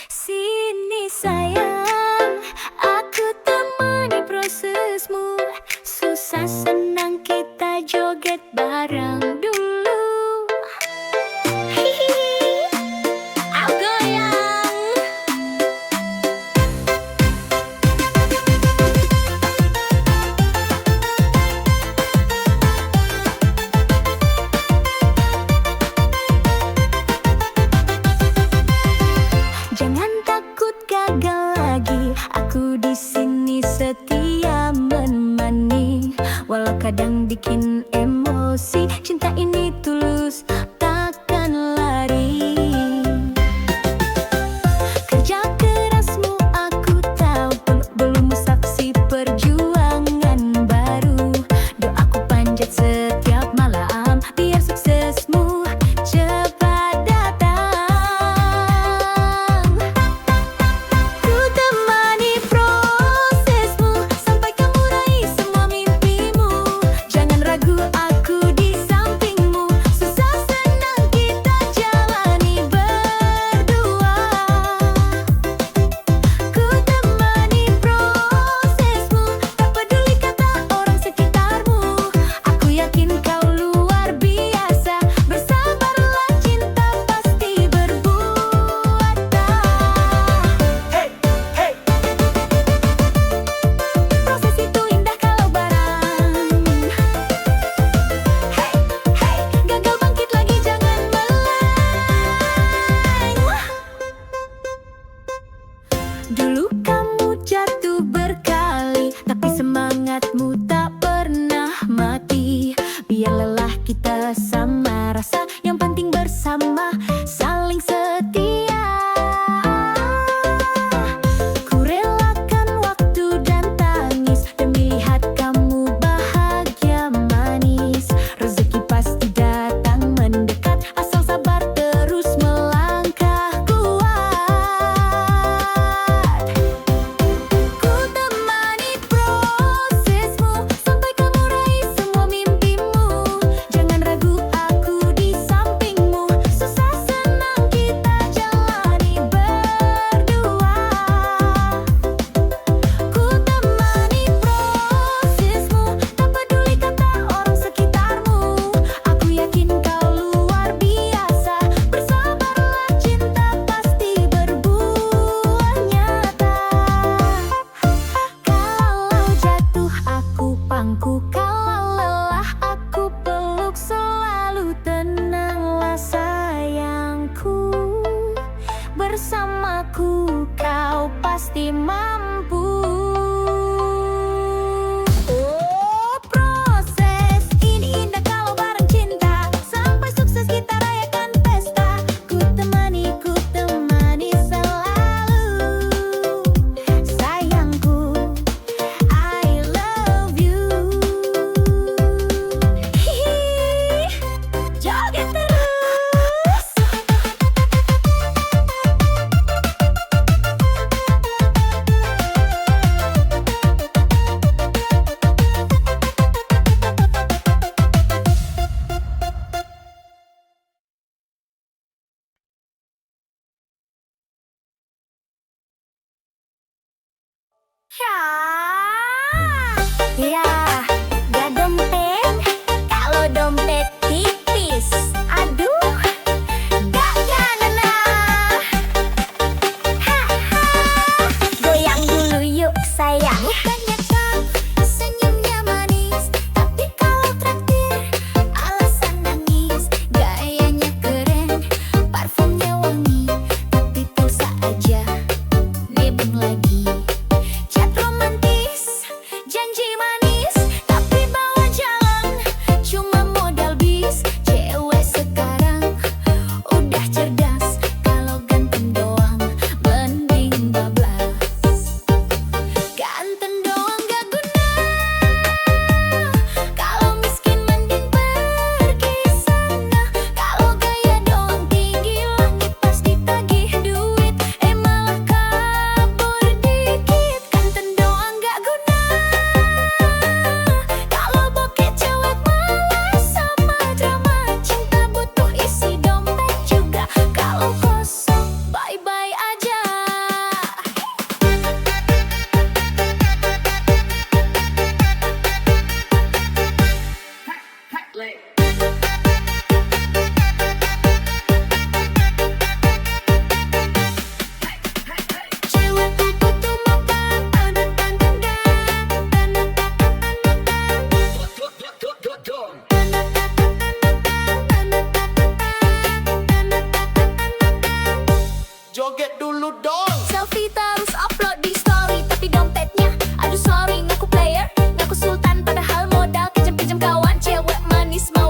Sini sayang, aku temani prosesmu. Susah senang kita joget bareng dulu. Hihi, aku goyang. Jangan takut gagal lagi, aku di sini setia menemani. Walau kadang bikin emosi, cinta ini tulus, takkan lari. Kerja kerasmu aku tahu, peluk-pelukmu saksi perjuangan baru. Doaku panjat setiap malam, biar suksesmu cepat datang. Ku temani prosesmu sampai kamu raih semua mimpimu. Jangan ragu, aku di sampingmu. Susah senang kita jalani berdua. Ku temani prosesmu, tak peduli kata orang sekitarmu. Aku yakin kau luar biasa. Bersabarlah, cinta pasti berbuah. Proses itu indah kalau bareng. Gagal bangkit lagi, jangan meleng. Dulu kamu jatuh berkali, tapi semangatmu tak pernah mati. Biar lelah kita sama rasa, yang penting bersama saling setia. Ku relakan waktu dan tangis demi lihat kamu bahagia manis. Rezeki pasti datang mendekat, asal sabar terus melangkah kuat. Ku temani prosesmu sampai kamu raih semua mimpimu. Jangan ragu, aku di sampingmu. Susah senang kita jalani berdua. Ku temani prosesmu, tak peduli kata orang sekitarmu. Aku yakin kau luar biasa. Bersabarlah, cinta pasti berbuah nyata. Kalau jatuh aku pangku, kalau lelah aku peluk. Selalu tenanglah sayangku, bersamaku kau pasti mampu. Oh, proses ini indah kalau bareng cinta. Sampai sukses kita rayakan pesta. Ku temani selalu. Sayangku, I love you. Hihi, joget terus. Ya, gak dompet, kalau dompet tipis. Aduh, gak gana. Haha, goyang dulu yuk sayang. Bukannya tough, senyumnya manis, tapi kalau traktir alasan nangis. Gayanya keren, parfumnya wangi, tapi pulsa aja nebeng lagi. Chat romantis, janji manis, play. Cewekku butuh makan, Joget dulu dong. selfie terus upload di story, tapi dompetnya aduh sorry, ngaku player, ngaku sultan, padahal modal kejam-kejam kawan. Cewek manis mau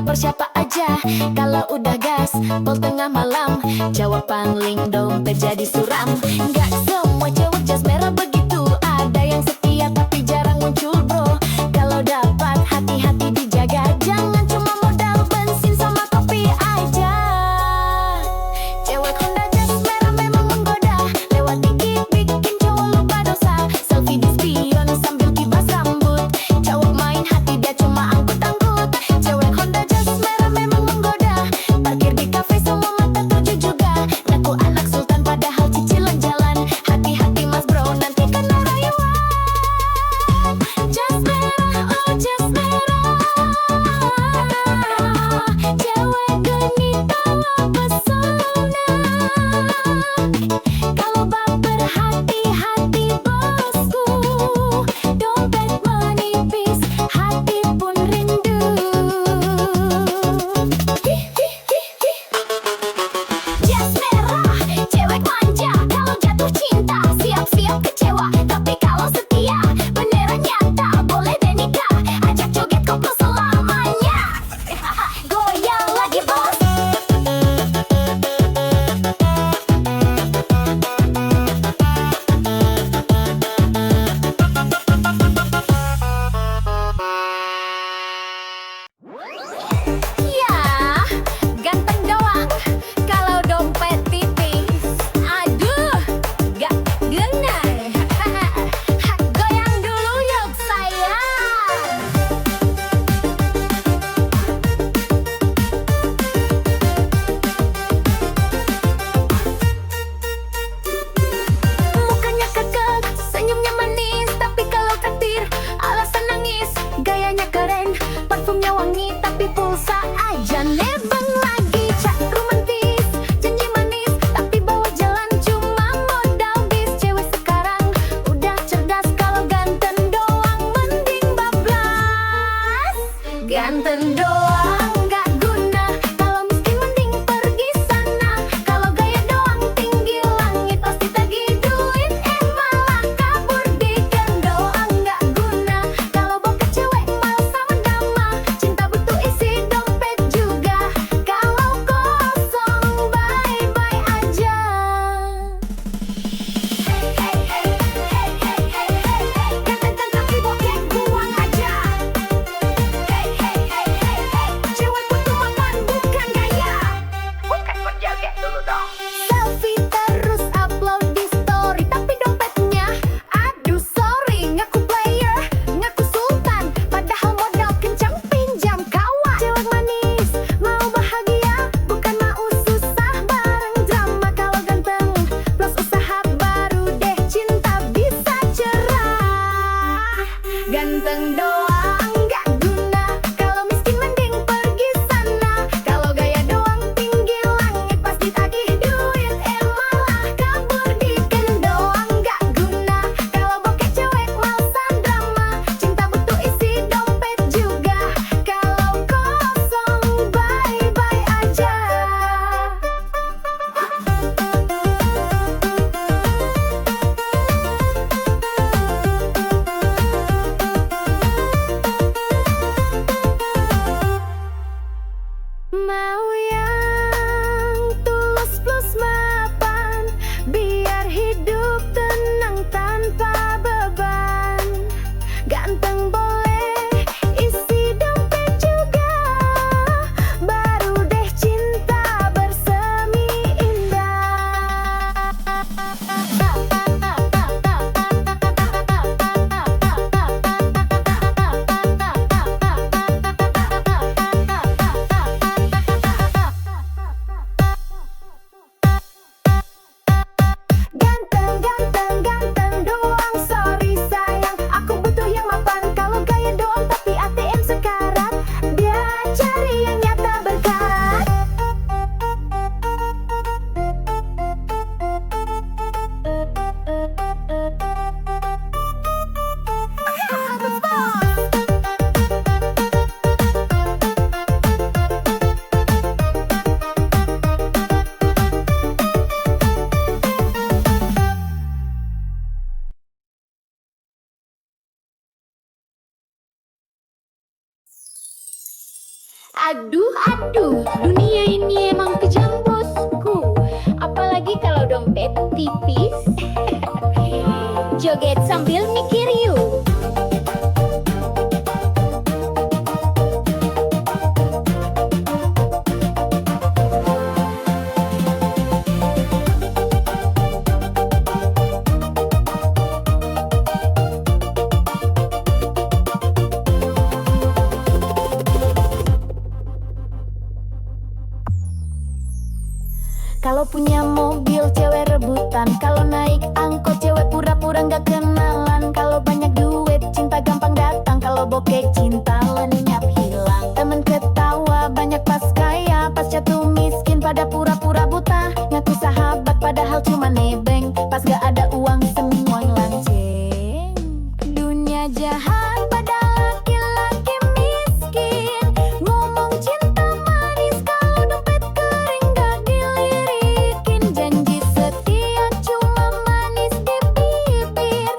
nomor siapa aja. Kalau udah gas, pol tengah malam, jawaban link dompet jadi suram. Nggak semua cewek jas merah begitu, ada yang setia tapi jarang muncul bro. Kalau dapat hati-hati dijaga, jangan cuma modal bensin sama kopi aja. Cewek Honda jas merah memang menggoda, lewat dikit bikin cowok lupa dosa. Selfie di spion sambil kibas rambut, cowok main hati dia cuma angkut-angkut. Cewek Honda jas merah memang menggoda, parkir di kafe semua mata tuju juga. Ngaku anak sultan padahal cicilan jalan, Aduh, aduh, dunia ini emang kejam bosku. Apalagi kalau dompet tipis. Joget sambil mikir yuk. Kalau punya mobil cewek rebutan, kalau naik angkot cewek pura-pura nggak kenalan. Kalau banyak duit cinta gampang datang, kalau bokeh cinta lenyap hilang. Temen ketawa banyak pas kaya, pas jatuh miskin pada pura-pura buta. Ngaku sahabat padahal cuma nebeng, pas gak ada uang semua lanceng. Dunia jahat pada laki-laki miskin, ngomong cinta manis kalau dompet kering gak dilirikin. Janji setia cuma manis di bibir,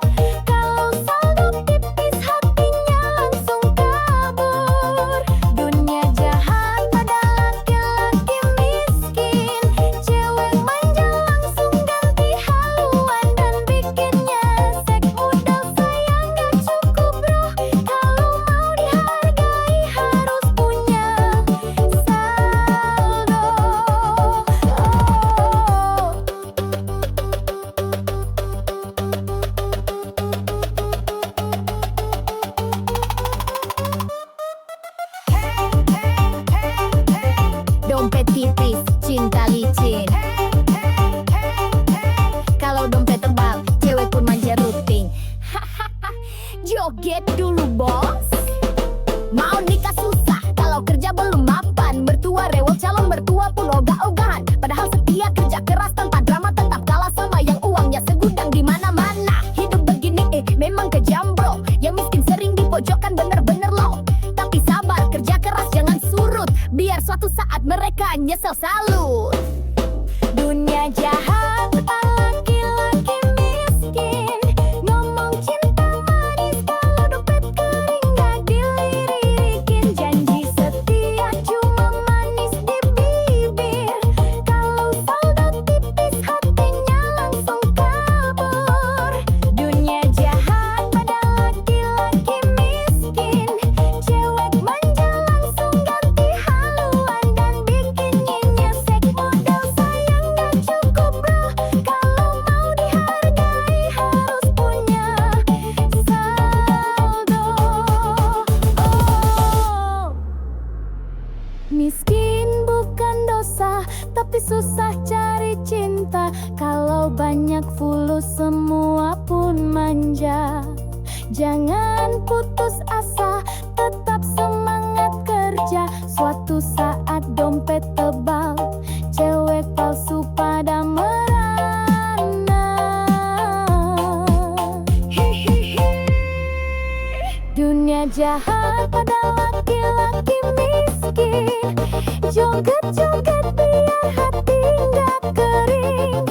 kalau saldo tipis hatinya langsung kabur. Dunia jahat pada laki-laki miskin, cewek manja langsung ganti haluan dan bikinnya sek. Modal sayang gak cukup bro, kalau mau dihargai harus punya saldo. Dompet tipis, cinta licin. Kalau dompet tebal, cewek pun manja rutin. Joget dulu bos. Mau nikah susah, kalau kerja belum mapan. Mertua rewel, calon mertua pun ogah-ogahan. Padahal setia kerja keras tanpa drama, tetap kalah sama yang uangnya segudang di mana-mana. Hidup begini memang kejam bro, yang miskin sering dipojokkan bener-bener loh. Tapi sabar, kerja keras jangan surut, biar suatu saat mereka nyesel salut. Dunia jahat laki-laki miskin, ngomong cinta manis kalau dompet kering gak dilirikin. Janji setia cuma manis di bibir, kalau saldo tipis hatinya langsung kabur. Dunia jahat pada laki-laki miskin, cewek manja langsung ganti haluan dan bikinnya nyesek. Modal sayang gak cukup bro, kalau mau dihargai harus punya saldo. Miskin bukan dosa, tapi susah cari cinta. Kalau banyak fulus semua pun manja. Jangan putus asa, tetap semangat kerja. Suatu saat dompet tebal, cewek palsu pada merana. Dunia jahat pada laki-laki miskin, joget-joget biar hati nggak kering.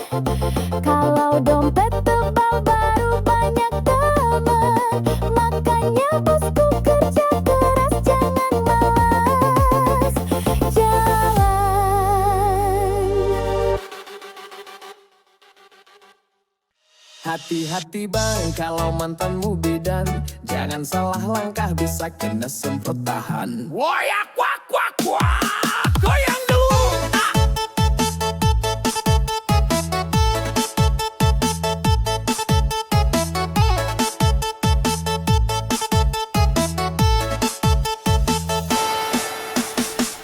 Kalau dompet tebal baru banyak teman, makanya bosku kerja keras jangan malas jalan. Hati-hati bang kalau mantanmu bidan, jangan salah langkah bisa kena semprot tahan. Woyak wak wak wak, goyang dulu.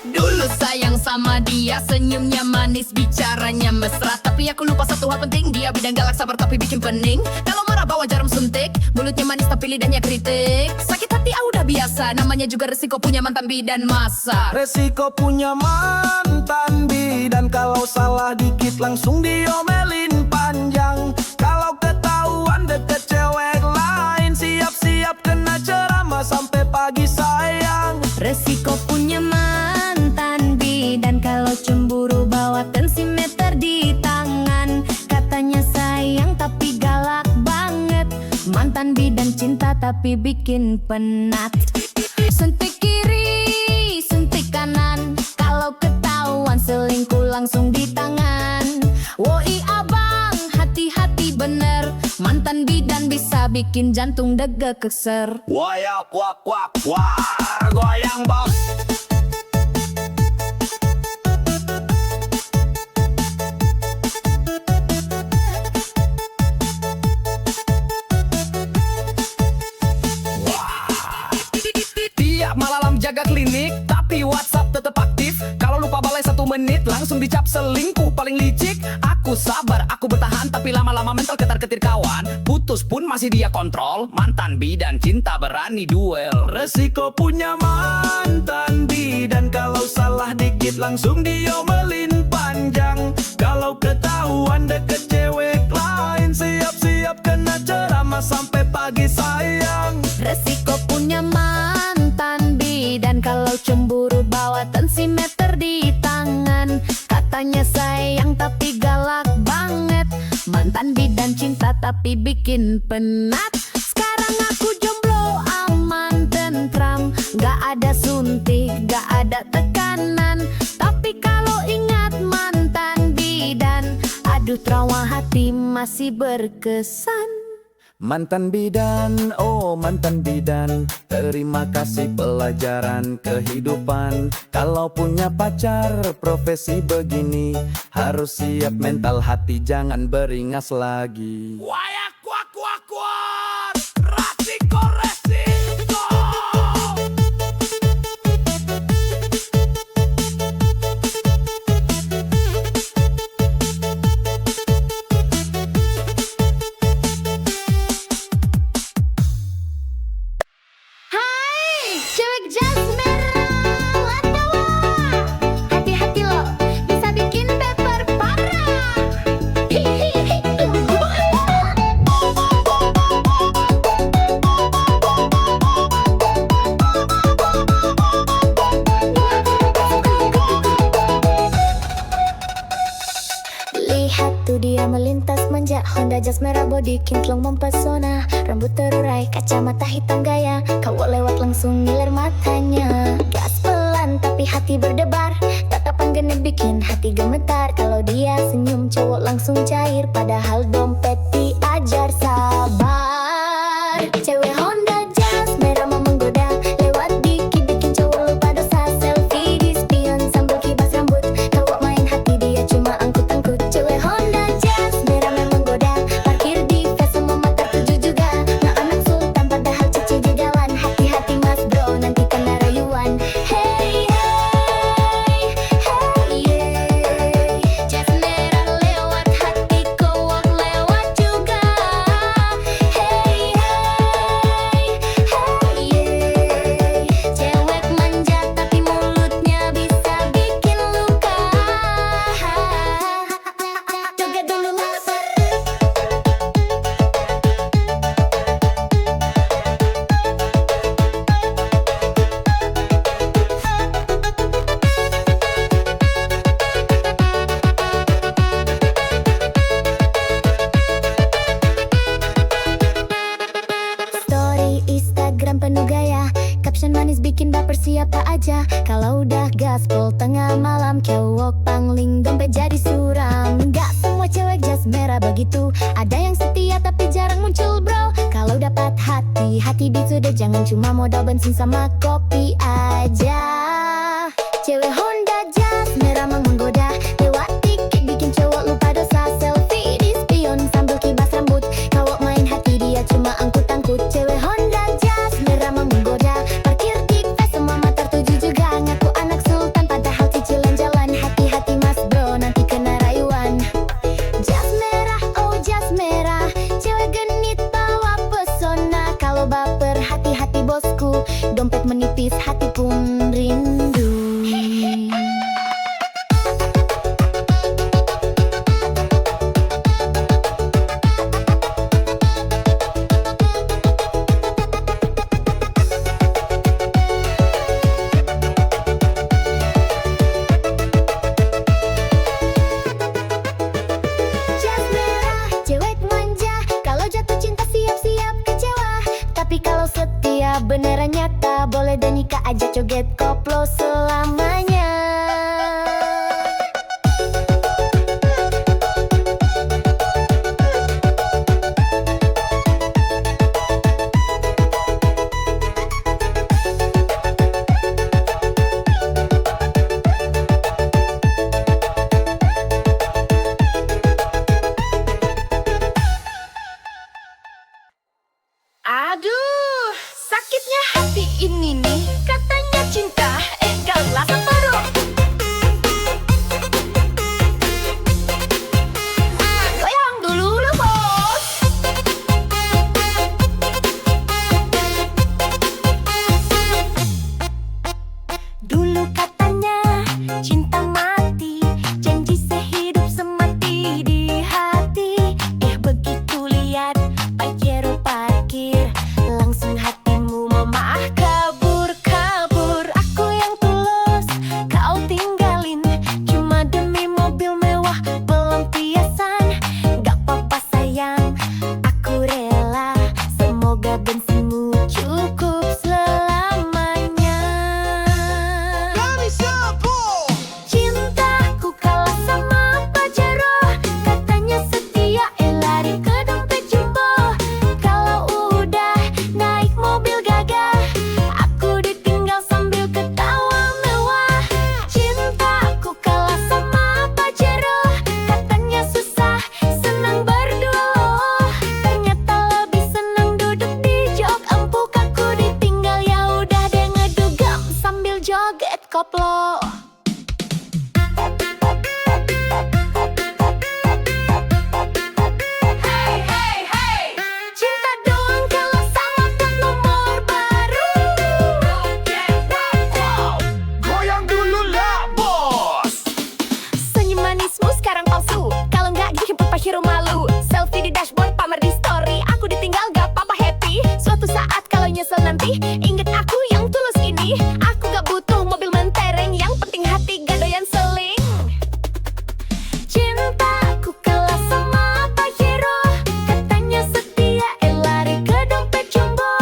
Dulu sayang sama dia, senyumnya manis, bicaranya mesra. Tapi aku lupa satu hal penting, dia bidang galak sabar tapi bikin pening. Kalau marah bawa jarum suntik, mulutnya manis tapi lidahnya kritik. Sakit hati udah biasa, namanya juga resiko punya mantan bidan masa. Resiko punya mantan bidan, kalau salah dikit langsung diomelin panjang. Kalau ketahuan deket cewek lain, siap-siap kena ceramah sampai pagi sayang. Resiko punya mantan bidan, kalau cemburu bawa tensimeter di tangan. Katanya sayang tapi galak banget, mantan bidan cinta tapi bikin penat. Suntik kiri, suntik kanan, selingkuh langsung di tangan. Woi abang, hati-hati bener, mantan bidan bisa bikin jantung deg keser. Wayak wak wak wak, goyang bos. Tiap malam jaga klinik, tapi WhatsApp tetap aktif. Kalau lupa balai 1 menit, langsung dicap selingkuh paling licik. Aku sabar, aku bertahan, tapi lama-lama mental ketar-ketir kawan. Putus pun masih dia kontrol, mantan bidan cinta berani duel. Resiko punya mantan bidan, kalau salah dikit langsung diomelin panjang. Kalau ketahuan deket cewek lain, siap-siap kena ceramah sampai pagi sayang. Resiko punya mantan bidan, kalau cemburu bawa tensimeter di tangan. Katanya sayang tapi galak banget, mantan bidan cinta tapi bikin penat. Sekarang aku jomblo aman tentram, gak ada suntik, gak ada tekanan. Tapi kalau ingat mantan bidan, aduh trauma hati masih berkesan. Mantan bidan, oh mantan bidan, terima kasih pelajaran kehidupan. Kalau punya pacar profesi begini, harus siap mental hati, jangan beringas lagi. Wayak kuak kuak kuak, resiko resiko. Hai, cewek jas merah, wadawa. Hati-hati lo, bisa bikin paper parah. Hihihi. Lihat tuh dia melintas manja, Honda jas merah body kinclong mempesona. Rambut terurai, kacamata hitam gaya, cowok lewat langsung ngiler matanya. Gas pelan tapi hati berdebar, tatapan genit bikin hati gemetar. Kalau dia senyum cowok langsung cair, padahal dompet diajar sabar. Cewek Honda jas merah mau menggoda, lewat dikit bikin cowok lupa dosa. Selfie di spion sambil kibas rambut, cowok main hati dia cuma angkut-angkut. Cewek Honda jas merah memang goda, parkir di face semua mata tuju juga. Nggak anak sultan padahal cici di jalan, hati-hati mas bro nanti kena rayuan. Hey hey hey yeah. Jas merah lewat hati, cowok lewat juga. Hey hey hey yeah. Cewek manja tapi mulutnya bisa bikin luka. Joget dulu mas. Story Instagram penuh gaya, caption manis bikin baper siapa aja. Kalau udah gaspol tengah malam, cowok pangling dompet jadi suram. Gak semua cewek jas merah begitu, ada yang setia tapi jarang muncul bro. Kalau dapat hati, hati disudah, jangan cuma modal bensin sama kopi aja. Cewek Honda jas merah mau menggoda, lewat dikit bikin cowok lupa dosa. Selfie di spion sambil kibas rambut, cowok main hati dia cuma angkut-angkut. Cewek Honda jas merah mau menggoda, parkir di face semua mata tuju juga. Ngaku anak sultan padahal cicilan jalan, hati-hati mas bro nanti kena rayuan. Jas merah, oh jas merah, cewek genit bawa pesona. Kalau baper hati-hati bosku, dompet menipis hati pun ringan. Aduh, sakitnya hati ini nih. Katanya cinta, galas baru. Goyang dulu lah bos. Dulu katanya cinta mati, janji sehidup semati di hati. Begitu lihat Pajero parkir, langsung hatimu memah kabur-kabur. Aku yang tulus, kau tinggalin, cuma demi mobil mewah pelampiasan. Gak apa-apa sayang, aku rela, semoga bensinmu cukup selamanya. Cintaku kalah sama Pajero, katanya setia, lari ke dompet jumbo. Kalau udah naik mobil gagah, aku ditinggal sambil ketawa mewah. Cintaku kalah sama Pajero, katanya susah, senang berdua loh. Ternyata lebih senang duduk di jok empuk. Aku ditinggal, ya udah deh ngedugem sambil joget koplo. Cinta doang kalau sama plat nomor baru. Goyang dulu lah bos. Senyum manismu sekarang palsu, kalau nggak dijemput Pajero malu. Selfie di dashboard, pamer di story, aku ditinggal gak apa-apa happy. Suatu saat kalau nyesel nanti, inget aku yang tulus ini. Aku gak butuh mobil mentereng, yang penting hati gak doyan seling. Cintaku kalah sama Pajero, katanya setia, lari ke dompet jumbo.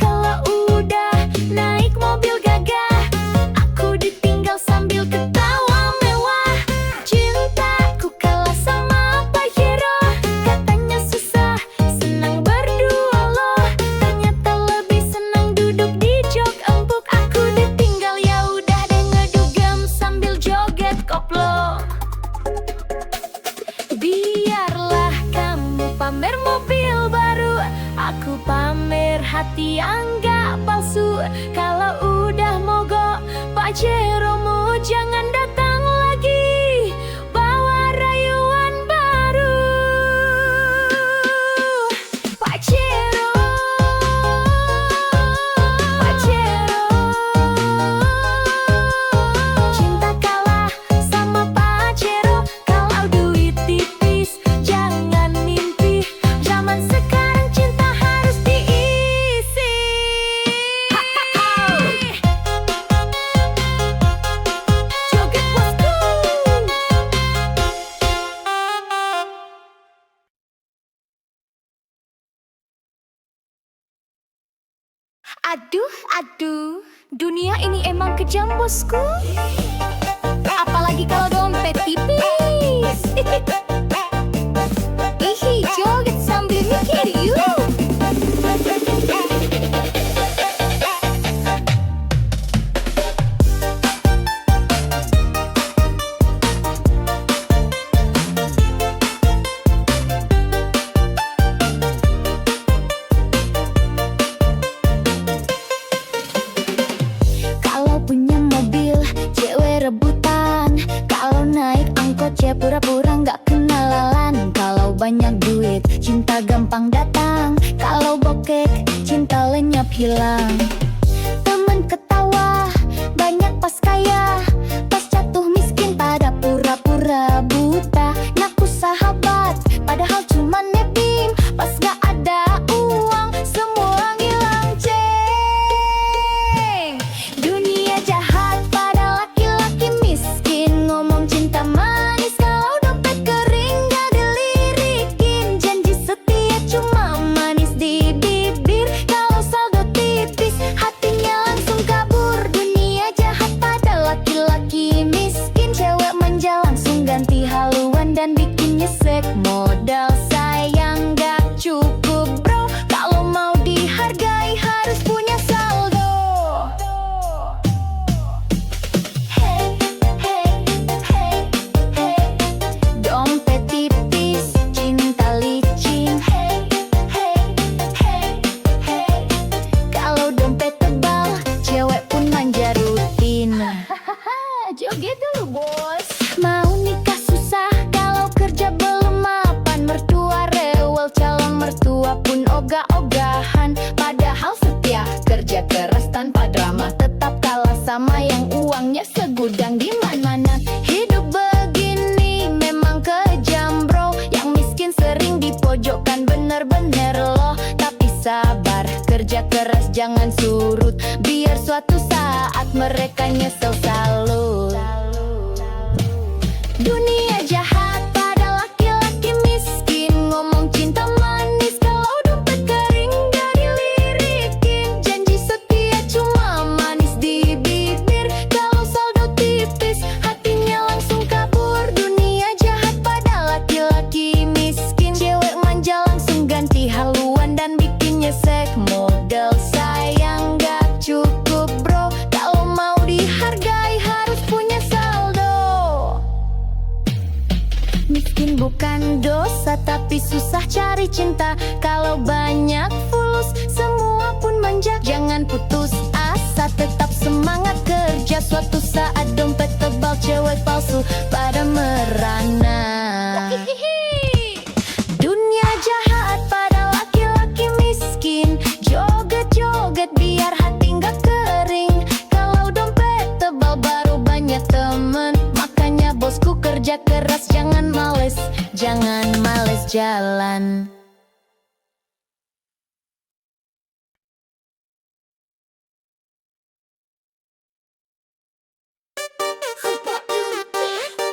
Kalau udah naik mobil gagah, aku ditinggal sambil ketawa mewah. Cintaku kalah sama Pajero, katanya susah, senang berdua loh. Ternyata lebih senang duduk di jok empuk. Aku ditinggal, ya udah deh ngedugem sambil joget koplo. Biarlah kamu pamer mobil baru, aku pamer hati yang gak palsu. Kalau udah mogok Pajeromu, jangan datang lagi bawa rayuan baru. Pajero, Pajero, cinta kalah sama Pajero. Kalau duit tipis, jangan mimpi. Zaman sekarang cinta harus diisi. Joget bosku. Aduh, aduh, dunia ini emang kejam bosku. Apalagi kalau dompet tipis. Ih, joget sambil mikir yuk. Kalau punya mobil, cewek rebutan. Kalau naik angkot, cewek pura-pura nggak kenalan. Kalau banyak duit, cinta gampang datang. Kalau bokek, cinta lenyap hilang. Temen ketawa, banyak pas kaya. Pas jatuh miskin, pada pura-pura buta. Ngaku sahabat, padahal cuma nebeng. Pas gak ada uang, semua ngilang ceng. Dunia jahat pada laki-laki miskin. Ngomong cinta manis, kalau dompet kering gak dilirikin. Janji setia cuma manis di bibir. Kalau saldo tipis, hatinya langsung kabur. Dunia jahat pada laki ogah-ogahan. Padahal setia, kerja keras tanpa drama, tetap kalah sama yang uangnya segudang di mana-mana. Hidup begini memang kejam bro, yang miskin sering dipojokkan bener-bener loh. Tapi sabar, kerja keras jangan surut, biar suatu saat mereka nyesel salut. Dunia jahat pada laki-laki miskin, ngomong cinta manis kalau dompet kering gak dilirikin. Janji setia cuma manis di bibir, kalau saldo tipis hatinya langsung kabur. Dunia jahat pada laki-laki miskin, cewek manja langsung ganti haluan dan bikin nyesek. Modal sayang gak cukup bro, kalau mau dihargai harus punya saldo. Miskin bukan dosa, tapi susah cari cinta. Kalau banyak fulus, semua pun manja. Jangan putus asa, tetap semangat kerja. Suatu saat dompet tebal, cewek palsu pada merana. Dunia jahat pada laki-laki miskin, joget-joget biar hati nggak kering. Kalau dompet tebal baru banyak temen, makanya bosku kerja keras, jangan males jalan.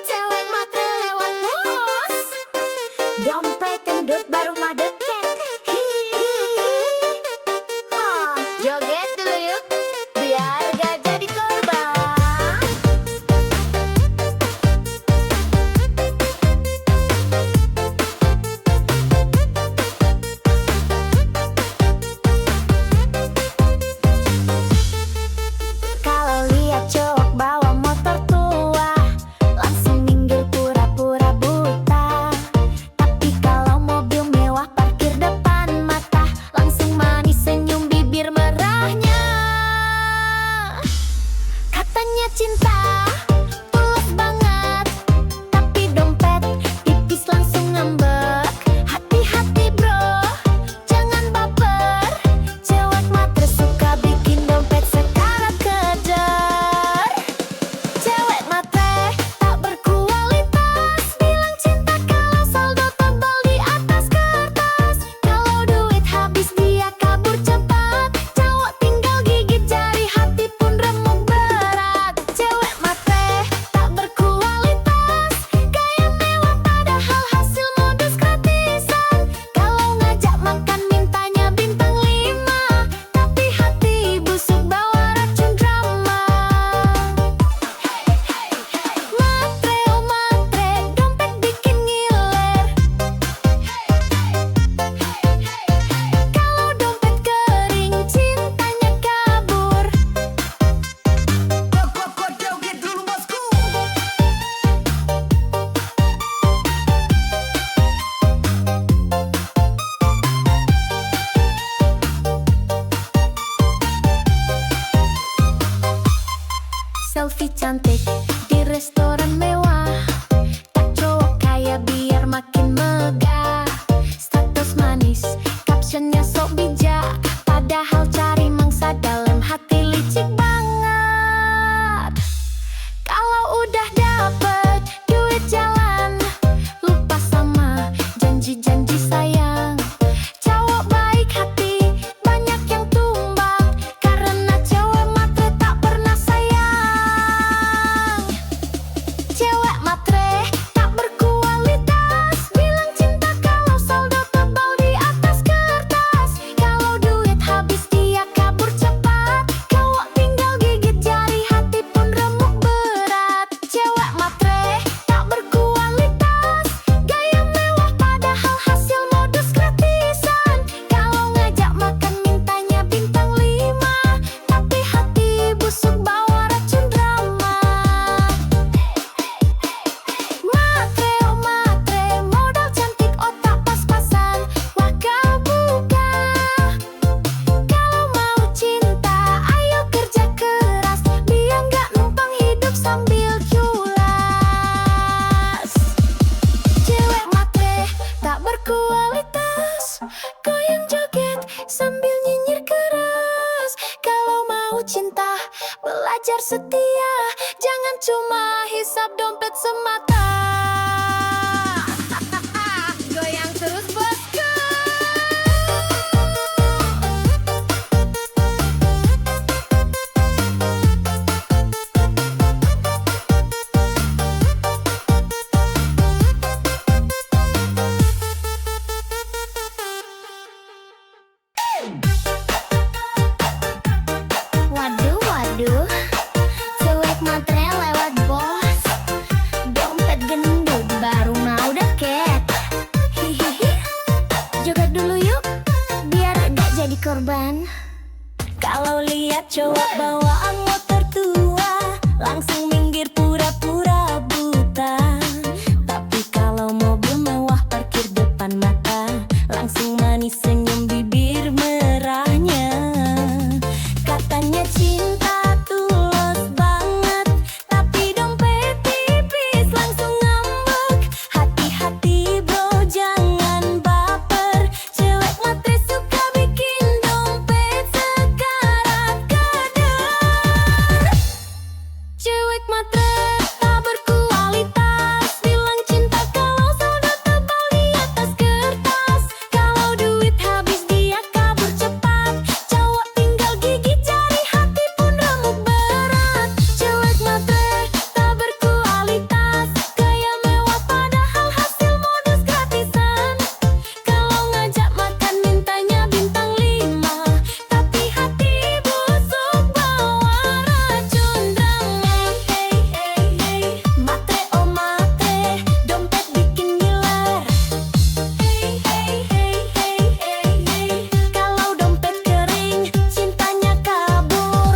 Cewek matre lewat bos, dompet gendut baru mah deket. Joget dulu yuk, biar gak jadi korban. Kalau lihat cowok bawa motor tua, langsung minggir pura-pura buta. Tapi kalau mobil mewah parkir depan mata, langsung manis senyum bibir merahnya. Katanya cinta tulus banget, tapi dompet tipis langsung ngambek. Hati-hati bro, jangan baper, cewek matre suka bikin dompet sekarat kejar. Cewek matre tak berkualitas, bilang cinta kalau saldo tebal di atas kertas. Kalau duit habis dia kabur cepat, cowok tinggal gigit jari, hati pun remuk berat. Cewek matre tak berkualitas, gaya mewah padahal hasil modus gratisan. Kalau ngajak makan mintanya bintang 5, tapi hati busuk bawa racun drama. Matre oh matre, dompet bikin ngiler. Kalau dompet kering, cintanya kabur. Joget dulu bosku. Selfie cantik di restoran mewah, tak cowok kaya biar makin megah. Status manis, captionnya sok bijak, padahal cari mangsa dalam hati licik banget. Kalau udah dapet duit jalan, lupa sama janji-janji sayang. Cowok baik hati, banyak yang tumbang, karena cewek matre tak pernah sayang. Cewek matre tak berkualitas, bilang cinta kalau saldo tebal di atas kertas. Kalau duit habis dia kabur cepat, belajar setia, jangan cuma hisap dompet semata. Goyang terus bosku. Waduh, waduh, cuek matre lewat bos. Dompet gendut baru mau deket. Hihihi, joget dulu yuk, biar gak jadi korban. Kalau lihat cowok bawaan motor tua, langsung minggir pura-pura buta. Tapi kalau mobil mewah parkir depan mata, langsung manis senyum bibir merahnya. Katanya cinta tulus banget, tapi dompet tipis langsung ngambek. Hati-hati bro, jangan baper. Cewek matre suka bikin dompet sekarat kadar. Cewek matre tak berkualitas, bilang cinta kalau saldo tebal di atas kertas. Kalau duit habis dia kabur cepat, cowok tinggal gigit jari, hati pun remuk berat. Cewek matre tak berkualitas, gaya mewah padahal hasil modus gratisan. Kalau ngajak makan mintanya bintang 5, tapi hati busuk bawa racun drama. Hey hey hey, matre oh matre, dompet bikin ngiler. Hey hey hey hey hey hey, kalau dompet kering cintanya kabur.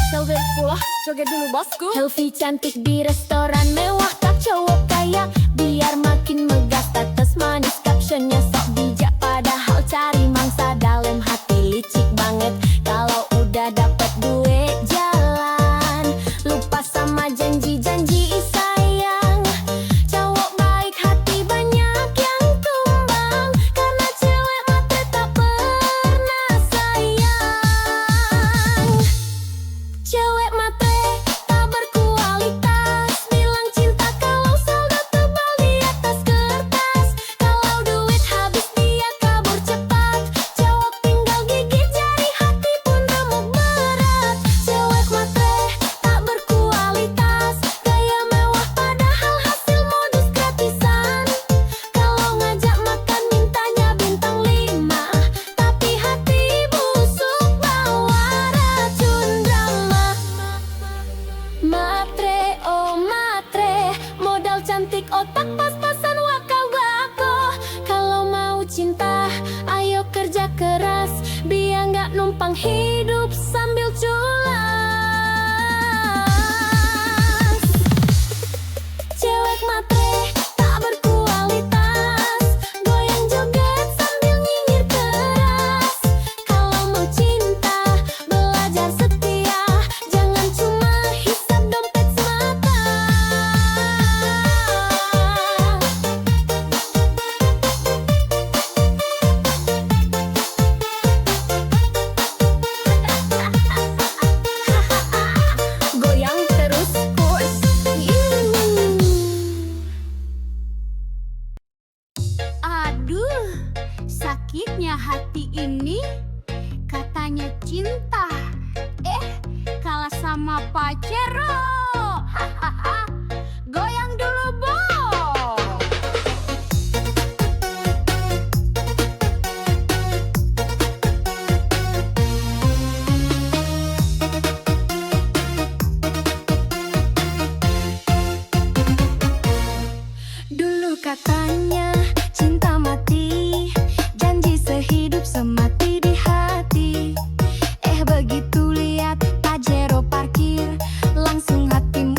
Joget pula, joget dulu bosku. Selfie cantik di restoran mewah, tak cowok kaya biar makin megah. Status manis captionnya sok bijak, padahal cari mangsa dalam hati licik banget. Kalau udah dapet duit jalan, lupa sama janji-janji sayang. Cowok baik hati banyak yang tumbang, karena cewek matre tak pernah sayang. Cewek matre tak berkualitas, bilang cinta kalau saldo tebal di atas kertas. Kalau duit habis dia kabur cepat, cowok tinggal gigit jari, hati pun remuk berat. Cewek matre tak berkualitas, gaya mewah padahal hasil modus gratisan. Kalau ngajak makan mintanya bintang 5, tapi hati busuk bawa racun drama. Matre oh matre, modal cantik otak pas-pasan wakal bako. Kalau mau cinta ayo kerja keras, biar nggak numpang hidup sambil culas. Cewek matre tak berkualitas, goyang joget sambil nyinyir keras. Kalau mau cinta belajar setia, jangan cuma hisap dompet semata. Goyang terus kurs. Aduh, sakitnya hati ini. Katanya cinta, kalah sama pacero. Hahaha, goyang dulu Bo. Dulu katanya cinta mati, janji sehidup semati di hati. Begitu lihat Pajero parkir, langsung hatimu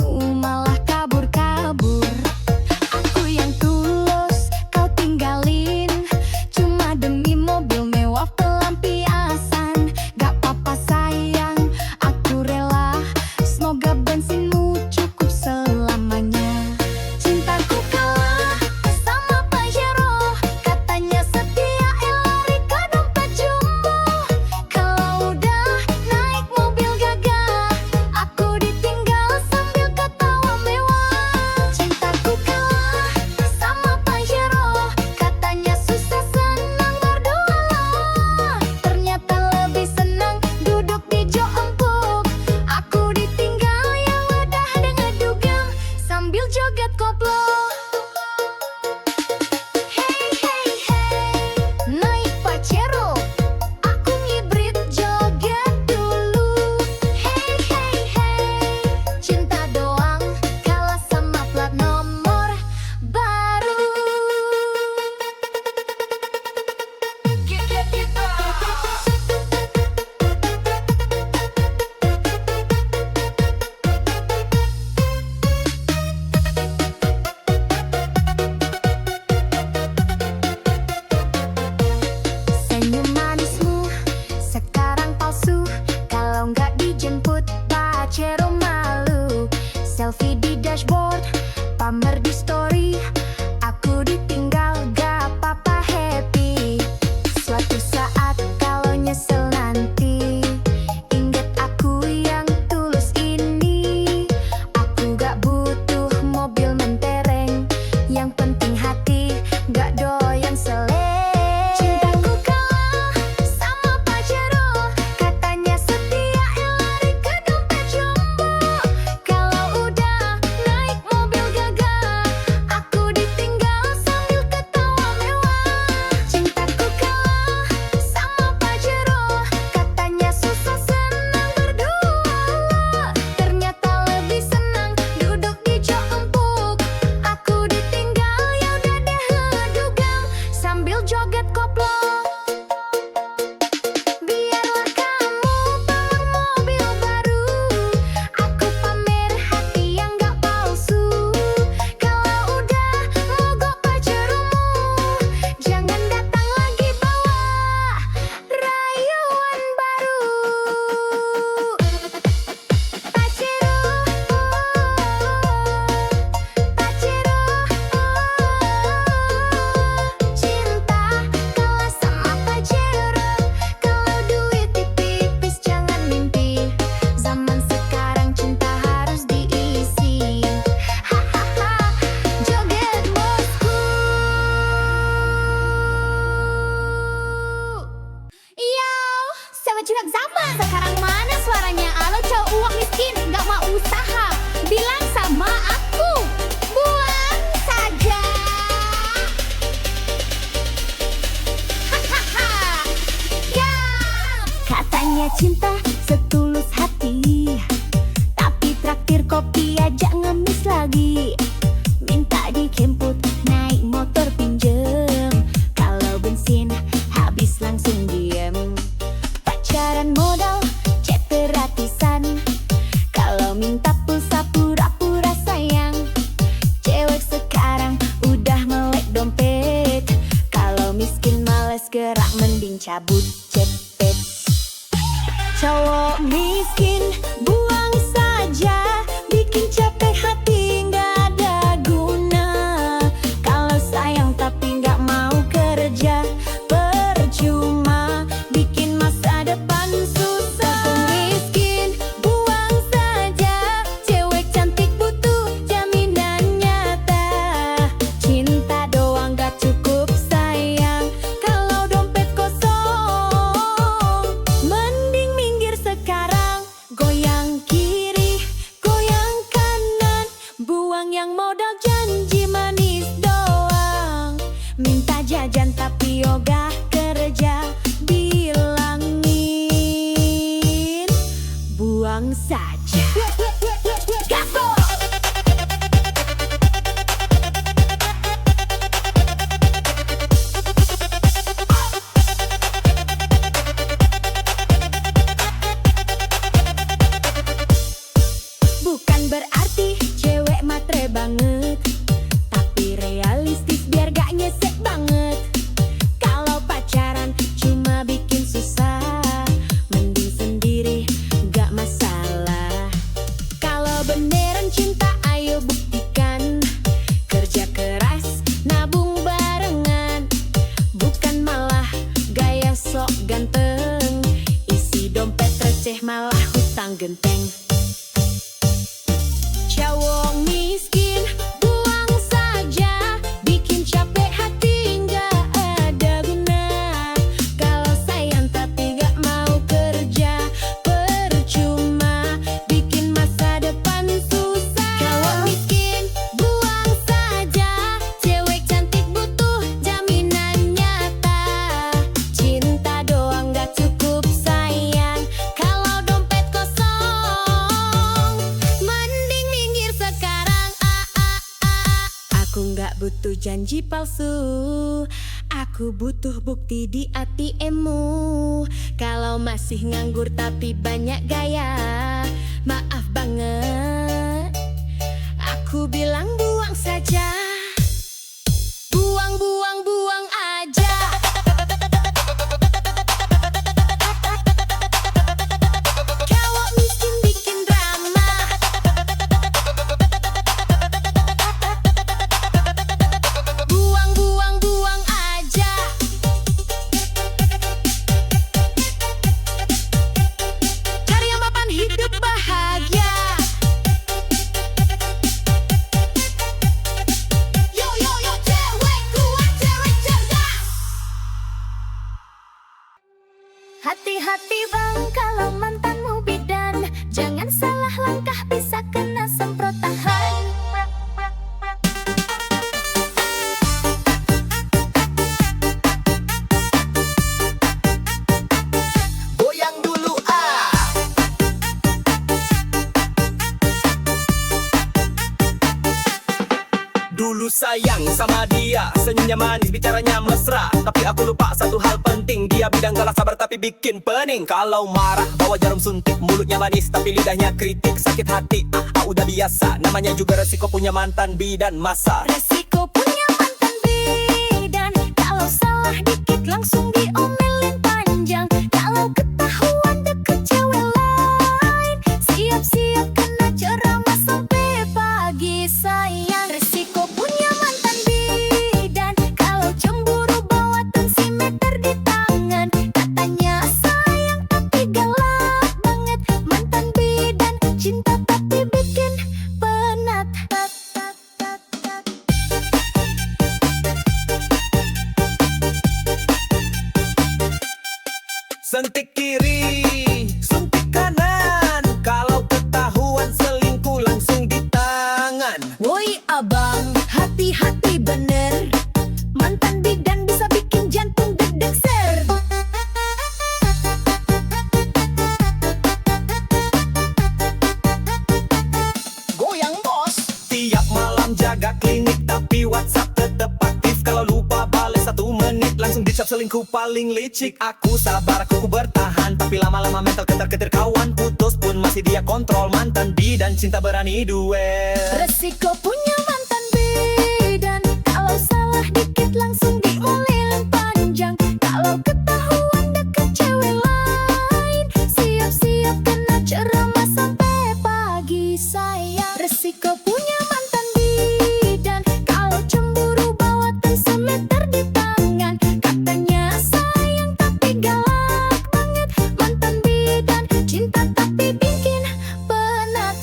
maju zaman. Sekarang mana suaranya? Halo cowok uang miskin, nggak mau usaha. Bilang sama aku, buang saja. Hahaha. Ya. Katanya cinta setulus hati, tapi traktir kopi aja ngemis lagi. Minta dijemput naik motor pinjem, kalau bensin habis langsung diem. Pacaran modal chat gratisan, kalau minta pulsa pura-pura sayang. Cewek sekarang udah melek dompet, kalau miskin males gerak mending cabut cepet. Cowok miskin buang saja, bikin capek hati nggak ada guna. Kalau sayang tapi nggak mau kerja, percuma bikin masa depan susah. Miskin buang saja, cewek cantik butuh jaminan nyata. Cinta doang gak cukup sayang, kalau dompet kosong. Mending minggir sekarang, goyang kiri, goyang kanan. Buang yang modal janji manis doang. Minta jajan tapi ogah kerja, bilangin buang saja. Gaspol! Bukan berarti cewek matre banget, tapi realistis biar gak nyesek banget. Kalau pacaran cuma bikin susah, mending sendiri gak masalah. Kalau beneran cinta ayo buktikan, kerja keras nabung barengan. Bukan malah gaya sok ganteng, isi dompet receh malah hutang genteng. Cowok miskin buang saja, bikin capek hati nggak ada guna. Kalau sayang tapi nggak mau kerja, percuma bikin masa depan susah. Cowok miskin buang saja, cewek cantik butuh jaminan nyata. Cinta doang nggak cukup sayang, kalau dompet kosong. Mending minggir sekarang, Aku nggak butuh janji palsu, aku butuh bukti di ATM-mu. Kalau masih nganggur tapi banyak gaya, maaf banget, aku bilang buang saja. Buang, buang, buang aja. Cowok miskin bikin drama, buang, buang, buang aja. Cari yang mapan hidup bahagia. Yo, yo, yo, cewek kuat, cewek cerdas. Hati-hati bang kalau mantanmu bidan, jangan salah langkah bisa kena semprotan. Goyang dulu Dulu sayang sama dia, senyumnya manis, bicaranya mesra. Tapi aku lupa satu hal penting, dia bidang galak sabar tapi bikin pening. Kalau marah bawa jarum suntik, mulutnya manis tapi lidahnya kritik. Sakit hati, udah biasa, namanya juga resiko punya mantan bidan masa. Resiko punya mantan bidan, kalau salah dikit langsung diomelin panjang. Kalau ketahuan deket cewek lain, siap-siap kena ceramah sampai pagi sayang. Resiko punya mantan bidan, kalau cemburu bawa tensimeter di tangan. Katanya sayang tapi galak banget, mantan bidan cinta tapi bikin penat. selingkuh paling licik. Aku sabar, aku bertahan, tapi lama-lama mental ketar-ketir kawan. Putus pun masih dia kontrol. Mantan bidan cinta berani duel. Resiko punya mantan bidan, kalau salah dikit langsung diomelin panjang. Kalau ketahuan deket cewek lain, siap-siap kena ceramah sampai pagi sayang. Resiko punya mantan bidan, kalau cemburu bawa tensimeter di tangan. Katanya sayang tapi galak banget. Mantan bidan cinta tapi bikin penat.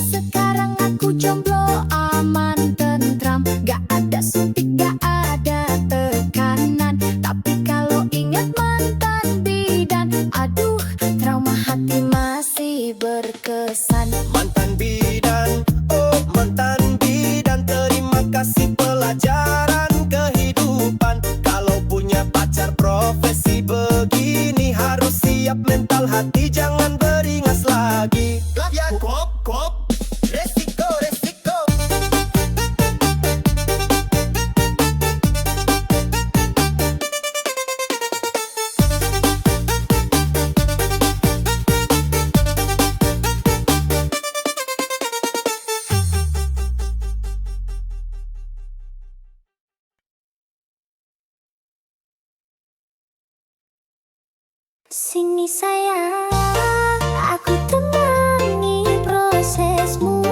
Sekarang aku jomblo aman tentram, gak ada suntik gak ada tekanan. Tapi kalau ingat mantan bidan, aduh trauma hati masih berkesan. Mantan bidan, oh mantan bidan, terima kasih pelajaran kehidupan. Kalau punya pacar profesi begini, harus siap mental hati, jangan beringas lagi. Ya kop, resiko, resiko. Sini sayang, aku temani prosesmu.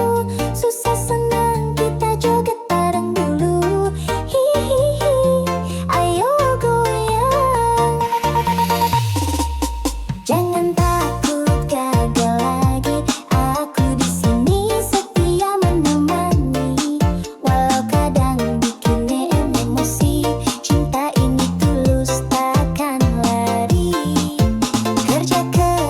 Susah senang kita joget bareng dulu. Hihihi, ayo goyang. Jangan takut gagal lagi, aku di sini setia menemani. Walau kadang bikin emosi, cinta ini tulus takkan lari. Kerja keras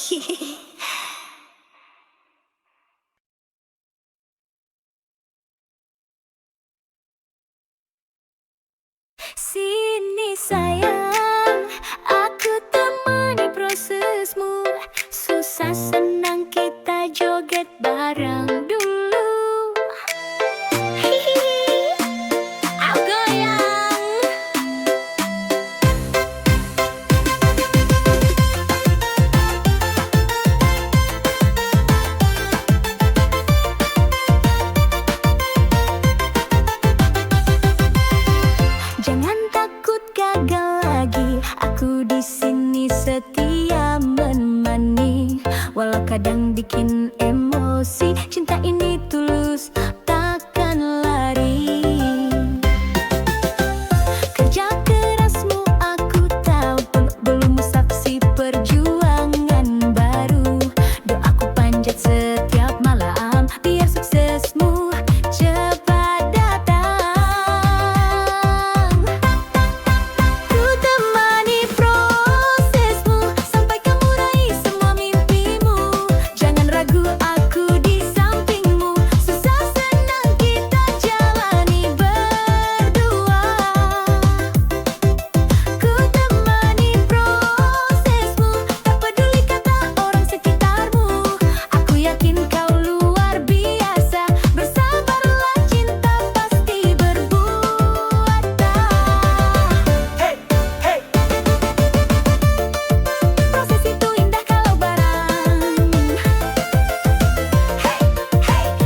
Sini sayang, aku temani prosesmu. Susah senang kita joget bareng dulu. Hihihi, aku goyang. Jangan takut gagal lagi, aku di sini setia menemani. Walau kadang bikin emosi, cinta ini tulus, takkan lari. Kerja kerasmu aku tahu, belum saksi perjuangan baru. Doaku panjat setiap malam, biar suksesmu cepat datang. Ku temani prosesmu sampai kamu raih semua mimpimu. Jangan ragu, aku di sampingmu. Susah senang kita jalani berdua. Ku temani prosesmu, tak peduli kata orang sekitarmu. Aku yakin kau luar biasa. Bersabarlah, cinta pasti berbuah. Proses itu indah kalau bareng.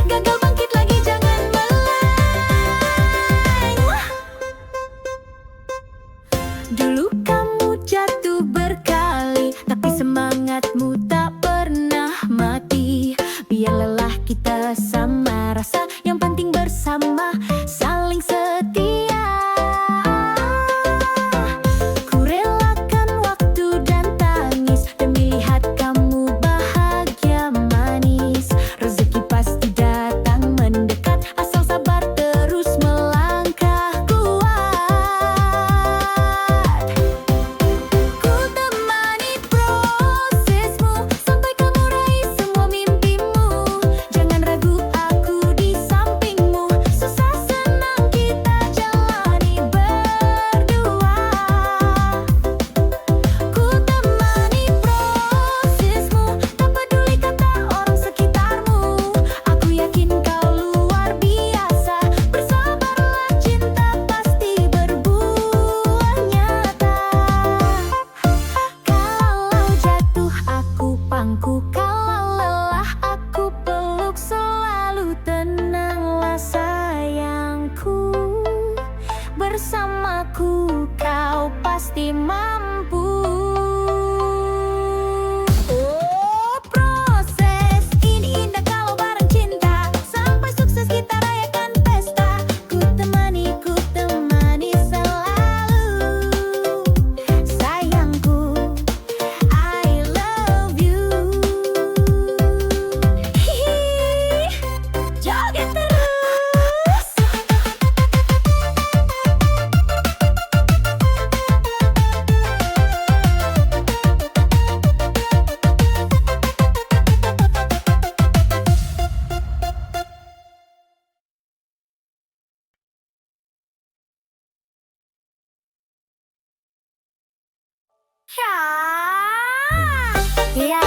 Gagal bangkit lagi, jangan meleng. Dulu kamu jatuh berkali, tapi semangatmu tak pernah mati. Biar lelah kita sama rasa, yang penting bersama saling setia. Ku relakan waktu dan tangis demi lihat kamu bahagia manis. Rezeki pasti datang mendekat, asal sabar terus melangkah kuat. Ku temani prosesmu sampai kamu raih semua mimpimu. Jangan ragu, aku di sampingmu. Susah senang kita jalani berdua. Ku temani prosesmu, tak peduli kata orang sekitarmu. Aku yakin kau luar biasa. Bersabarlah, cinta pasti berbuah nyata. Kalau jatuh aku pangku, kalau lelah aku peluk. Selalu tenanglah sayangku, bersamaku kau pasti mampu. Oh, proses ini indah kalau bareng cinta. Sampai sukses kita rayakan pesta. Ku temani selalu. Sayangku, I love you. Hihi, joget terus. Ya,